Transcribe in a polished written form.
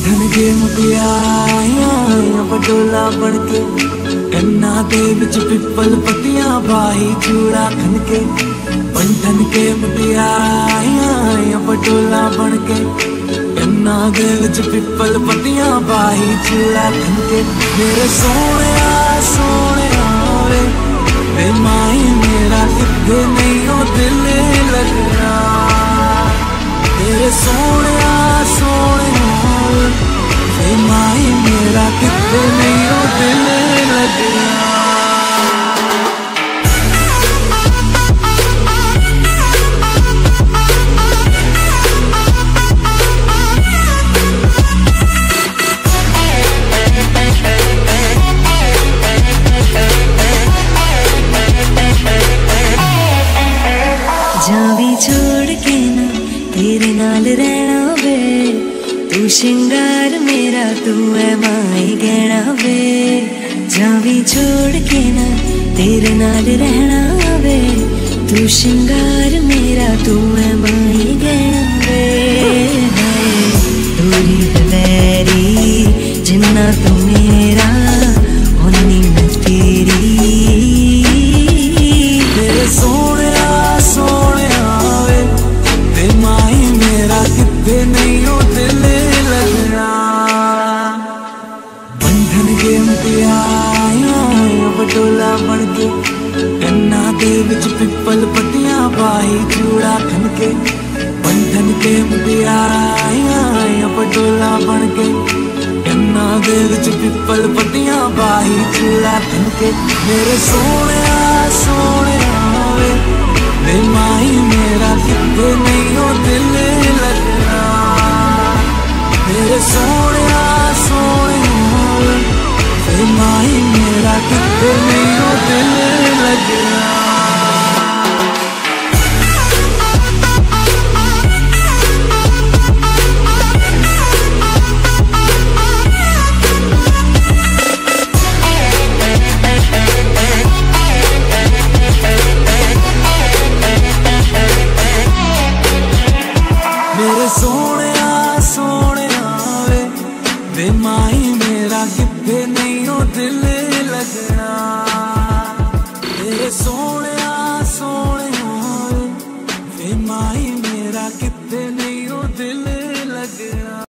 बंधन के मुटियां पटोला बनके, कन्ना दे विच पिपल पतियां बाही चूड़ा खनके। बंधन के मुटियां पटोला बनके, कन्ना दे विच पिपल पतियां बाही चूड़ा खनके। मेरे सोहणिया सोहणिया वे माई मेरा किथे नहीं ओ दिल लगना। तेरे सोहणिया सोहणिया वे माई मेरा किथे नहीं ओ दिल लगना। जावी छोड़ के ना तेरे नाल रहना वे, तू शिंगार मेरा तू है माई गहना वे। जावी छोड़ के ना तेरे नाल रहना वे, तू शिंगार मेरा तू है माई गहना वे। दूरी दलेरी जिन्ना तू मेरा उन्नी मैं तेरी। तेरे सोहणिया सोहणिया वे माई मेरा किथे नहीं ओ दिल लगना। बंधन के मुटियां पटोला बनके, कन्ना दे विच पिपल पतियां बाही चूड़ा खनके। बंधन के मुटियां पटोला बनके, कन्ना दे विच पिपल पतियां बाही चूड़ा खनके। मेरे सोहणिया सोहणिया वे माई मेरा किथे नहीं ओ दिल लगना। मेरे सोहणिया सोहणिया वे माई मेरा किथे नहीं ओ दिल लगना। मेरे सोहणिया सोहणिया वे माई मेरा किथे नहीं ओ दिल लगना।